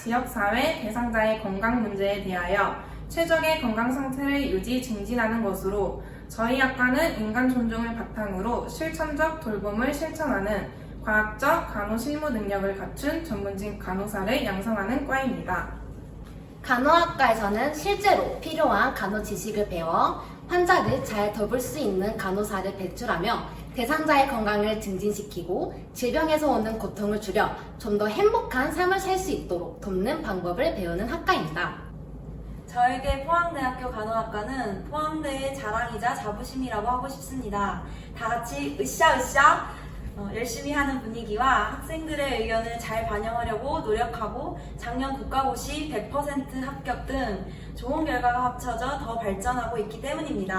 지역사회 대상자의 건강 문제에 대하여 최적의 건강 상태를 유지, 증진하는 것으로 저희 학과는 인간 존중을 바탕으로 실천적 돌봄을 실천하는 과학적 간호 실무 능력을 갖춘 전문직 간호사를 양성하는 과입니다. 간호학과에서는 실제로 필요한 간호 지식을 배워 환자를 잘 돌볼 수 있는 간호사를 배출하며 대상자의 건강을 증진시키고 질병에서 오는 고통을 줄여 좀 더 행복한 삶을 살 수 있도록 돕는 방법을 배우는 학과입니다. 저에게 포항대학교 간호학과는 포항대의 자랑이자 자부심이라고 하고 싶습니다. 다 같이 으쌰으쌰 열심히 하는 분위기와 학생들의 의견을 잘 반영하려고 노력하고 작년 국가고시 100% 합격 등 좋은 결과가 합쳐져 더 발전하고 있기 때문입니다.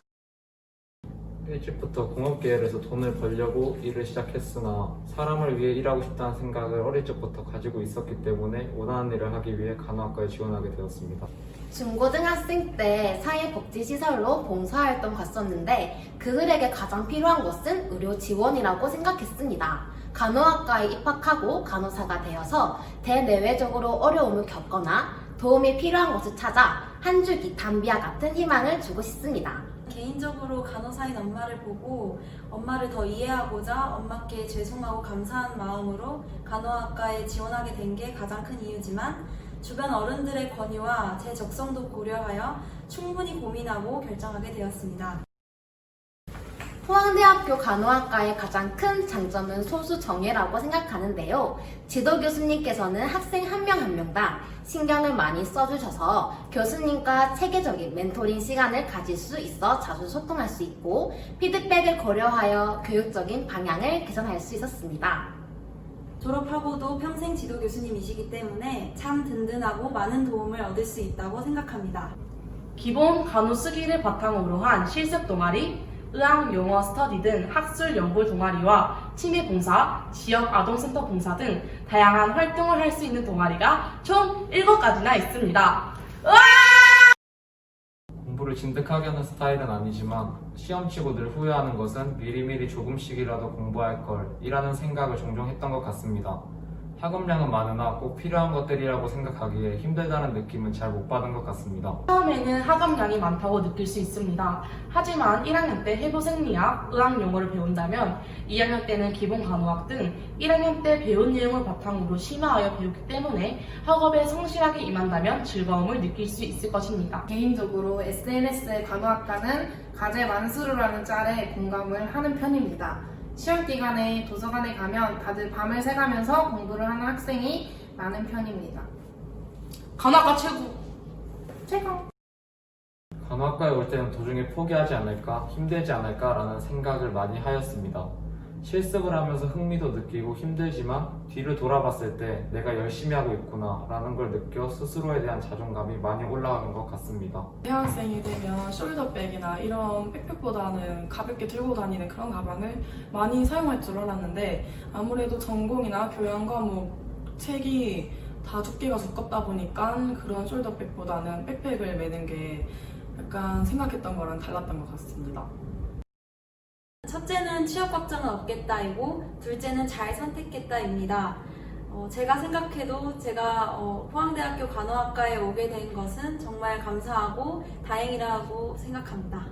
일찍부터 공업계열에서 돈을 벌려고 일을 시작했으나 사람을 위해 일하고 싶다는 생각을 어릴 적부터 가지고 있었기 때문에 원하는 일을 하기 위해 간호학과에 지원하게 되었습니다. 중고등학생 때 사회복지시설로 봉사활동 갔었는데 그들에게 가장 필요한 것은 의료 지원이라고 생각했습니다. 간호학과에 입학하고 간호사가 되어서 대내외적으로 어려움을 겪거나 도움이 필요한 곳을 찾아 한 줄기 담비와 같은 희망을 주고 싶습니다. 개인적으로 간호사인 엄마를 보고 엄마를 더 이해하고자 엄마께 죄송하고 감사한 마음으로 간호학과에 지원하게 된 게 가장 큰 이유지만 주변 어른들의 권유와 제 적성도 고려하여 충분히 고민하고 결정하게 되었습니다. 포항대학교 간호학과의 가장 큰 장점은 소수 정예라고 생각하는데요. 지도 교수님께서는 학생 한 명 한 명당 신경을 많이 써주셔서 교수님과 체계적인 멘토링 시간을 가질 수 있어 자주 소통할 수 있고 피드백을 고려하여 교육적인 방향을 개선할 수 있었습니다. 졸업하고도 평생 지도 교수님이시기 때문에 참 든든하고 많은 도움을 얻을 수 있다고 생각합니다. 기본 간호 쓰기를 바탕으로 한 실습 동아리, 의학 용어 스터디 등 학술 연구 동아리와 취미 봉사, 지역 아동센터 봉사 등 다양한 활동을 할 수 있는 동아리가 총 7가지나 있습니다. 공부를 진득하게 하는 스타일은 아니지만 시험 치고 늘 후회하는 것은 미리미리 조금씩이라도 공부할 걸 이라는 생각을 종종 했던 것 같습니다. 학업량은 많으나 꼭 필요한 것들이라고 생각하기에 힘들다는 느낌은 잘 못 받은 것 같습니다. 처음에는 학업량이 많다고 느낄 수 있습니다. 하지만 1학년 때 해부생리학, 의학 용어를 배운다면 2학년 때는 기본 간호학 등 1학년 때 배운 내용을 바탕으로 심화하여 배우기 때문에 학업에 성실하게 임한다면 즐거움을 느낄 수 있을 것입니다. 개인적으로 SNS의 간호학과는 가제 만수르라는 짤에 공감을 하는 편입니다. 시험 기간에 도서관에 가면 다들 밤을 새가면서 공부를 하는 학생이 많은 편입니다. 간호학과 최고! 최고! 간호학과에 올 때는 도중에 포기하지 않을까, 힘들지 않을까라는 생각을 많이 하였습니다. 실습을 하면서 흥미도 느끼고 힘들지만 뒤를 돌아봤을 때 내가 열심히 하고 있구나 라는 걸 느껴 스스로에 대한 자존감이 많이 올라가는 것 같습니다. 대학생이 되면 숄더백이나 이런 백팩보다는 가볍게 들고 다니는 그런 가방을 많이 사용할 줄 알았는데 아무래도 전공이나 교양 과목 책이 다 두께가 두껍다 보니까 그런 숄더백보다는 백팩을 매는 게 약간 생각했던 거랑 달랐던 것 같습니다. 첫째는 취업 걱정은 없겠다이고 둘째는 잘 선택했다입니다. 제가 생각해도 제가 포항대학교 간호학과에 오게 된 것은 정말 감사하고 다행이라고 생각합니다.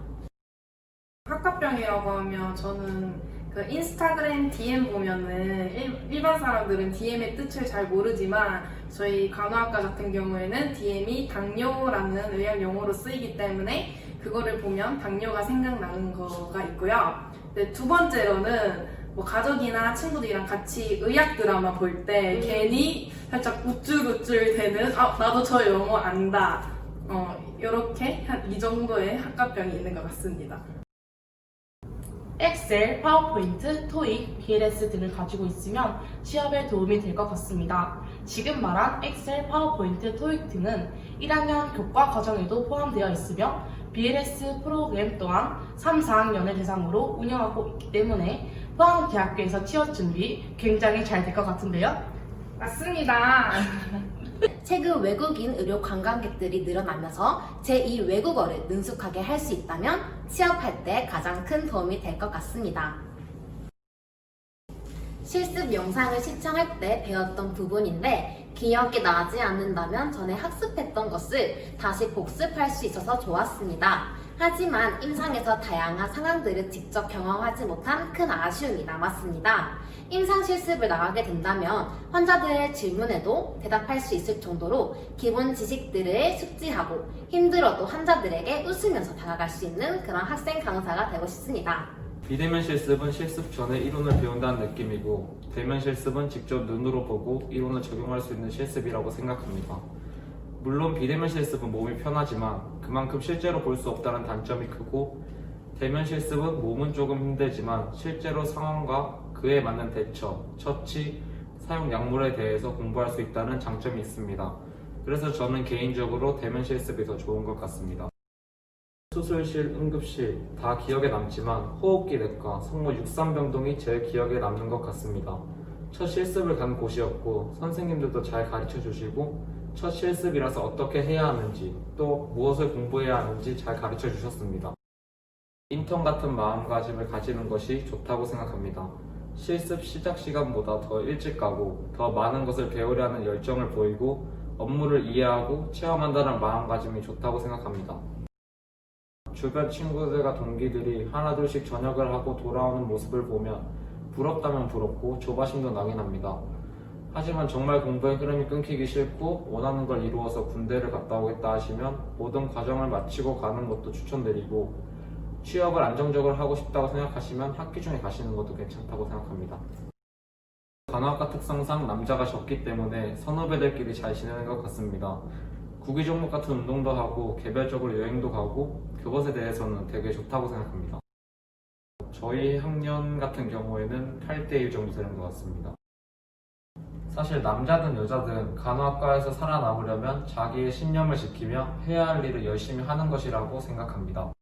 학과병이라고 하면 저는 그 인스타그램 DM 보면은 일반 사람들은 DM의 뜻을 잘 모르지만 저희 간호학과 같은 경우에는 DM이 당뇨라는 의학 용어로 쓰이기 때문에 그거를 보면 당뇨가 생각나는 거가 있고요. 네, 두 번째로는 뭐 가족이나 친구들이랑 같이 의학 드라마 볼 때 괜히 살짝 우쭐우쭐 되는 나도 저 영어 안다 이렇게 한 이 정도의 학과병이 있는 것 같습니다. 엑셀, 파워포인트, 토익, BLS 등을 가지고 있으면 취업에 도움이 될 것 같습니다. 지금 말한 엑셀, 파워포인트, 토익 등은 1학년 교과 과정에도 포함되어 있으며 BLS 프로그램 또한 3, 4학년을 대상으로 운영하고 있기 때문에 포항대학교에서 취업 준비 굉장히 잘 될 것 같은데요? 맞습니다. 최근 외국인 의료 관광객들이 늘어나면서 제2 외국어를 능숙하게 할 수 있다면 취업할 때 가장 큰 도움이 될 것 같습니다. 실습 영상을 시청할 때 배웠던 부분인데 기억이 나지 않는다면 전에 학습했던 것을 다시 복습할 수 있어서 좋았습니다. 하지만 임상에서 다양한 상황들을 직접 경험하지 못한 큰 아쉬움이 남았습니다. 임상 실습을 나가게 된다면 환자들의 질문에도 대답할 수 있을 정도로 기본 지식들을 숙지하고 힘들어도 환자들에게 웃으면서 다가갈 수 있는 그런 학생 간호사가 되고 싶습니다. 비대면 실습은 실습 전에 이론을 배운다는 느낌이고 대면 실습은 직접 눈으로 보고 이론을 적용할 수 있는 실습이라고 생각합니다. 물론 비대면 실습은 몸이 편하지만 그만큼 실제로 볼 수 없다는 단점이 크고 대면 실습은 몸은 조금 힘들지만 실제로 상황과 그에 맞는 대처, 처치, 사용 약물에 대해서 공부할 수 있다는 장점이 있습니다. 그래서 저는 개인적으로 대면 실습이 더 좋은 것 같습니다. 수술실, 응급실 다 기억에 남지만 호흡기 내과, 성모 63병동이 제일 기억에 남는 것 같습니다. 첫 실습을 간 곳이었고 선생님들도 잘 가르쳐 주시고 첫 실습이라서 어떻게 해야 하는지 또 무엇을 공부해야 하는지 잘 가르쳐 주셨습니다. 인턴 같은 마음가짐을 가지는 것이 좋다고 생각합니다. 실습 시작 시간보다 더 일찍 가고 더 많은 것을 배우려는 열정을 보이고 업무를 이해하고 체험한다는 마음가짐이 좋다고 생각합니다. 주변 친구들과 동기들이 하나둘씩 전역을 하고 돌아오는 모습을 보면 부럽다면 부럽고 조바심도 나긴 합니다. 하지만 정말 공부의 흐름이 끊기기 싫고 원하는 걸 이루어서 군대를 갔다 오겠다 하시면 모든 과정을 마치고 가는 것도 추천드리고 취업을 안정적으로 하고 싶다고 생각하시면 학기 중에 가시는 것도 괜찮다고 생각합니다. 간호학과 특성상 남자가 적기 때문에 선후배들끼리 잘 지내는 것 같습니다. 구기 종목 같은 운동도 하고 개별적으로 여행도 가고 그것에 대해서는 되게 좋다고 생각합니다. 저희 학년 같은 경우에는 8대1 정도 되는 것 같습니다. 사실 남자든 여자든 간호학과에서 살아남으려면 자기의 신념을 지키며 해야 할 일을 열심히 하는 것이라고 생각합니다.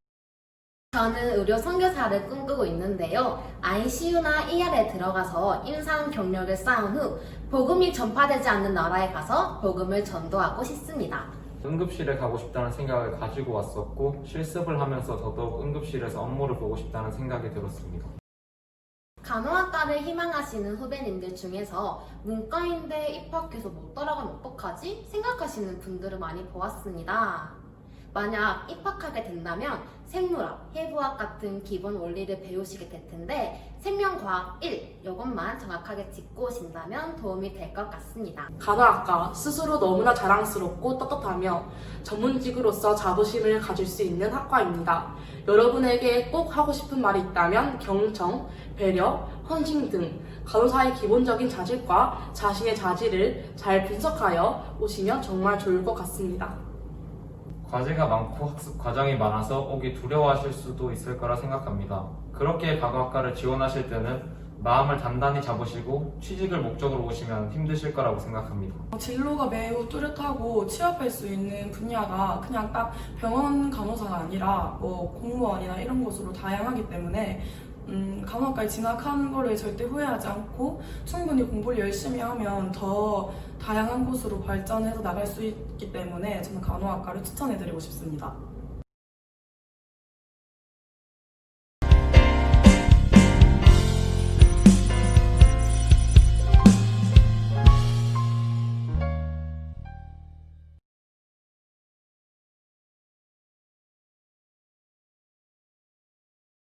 저는 의료 선교사를 꿈꾸고 있는데요. ICU나 ER에 들어가서 임상 경력을 쌓은 후 복음이 전파되지 않는 나라에 가서 복음을 전도하고 싶습니다. 응급실에 가고 싶다는 생각을 가지고 왔었고 실습을 하면서 더더욱 응급실에서 업무를 보고 싶다는 생각이 들었습니다. 간호학과를 희망하시는 후배님들 중에서 문과인데 입학해서 못 따라가면 어떡하지? 생각하시는 분들을 많이 보았습니다. 만약 입학하게 된다면 생물학, 해부학 같은 기본 원리를 배우시게 될 텐데 생명과학 1 이것만 정확하게 짚고 오신다면 도움이 될 것 같습니다. 간호학과 스스로 너무나 자랑스럽고 떳떳하며 전문직으로서 자부심을 가질 수 있는 학과입니다. 여러분에게 꼭 하고 싶은 말이 있다면 경청, 배려, 헌신 등 간호사의 기본적인 자질과 자신의 자질을 잘 분석하여 오시면 정말 좋을 것 같습니다. 과제가 많고 학습 과정이 많아서 오기 두려워하실 수도 있을 거라 생각합니다. 그렇게 간호학과를 지원하실 때는 마음을 단단히 잡으시고 취직을 목적으로 오시면 힘드실 거라고 생각합니다. 진로가 매우 뚜렷하고 취업할 수 있는 분야가 그냥 딱 병원 간호사가 아니라 뭐 공무원이나 이런 곳으로 다양하기 때문에 간호학과에 진학한 거를 절대 후회하지 않고 충분히 공부를 열심히 하면 더 다양한 곳으로 발전해서 나갈 수 있기 때문에 저는 간호학과를 추천해드리고 싶습니다.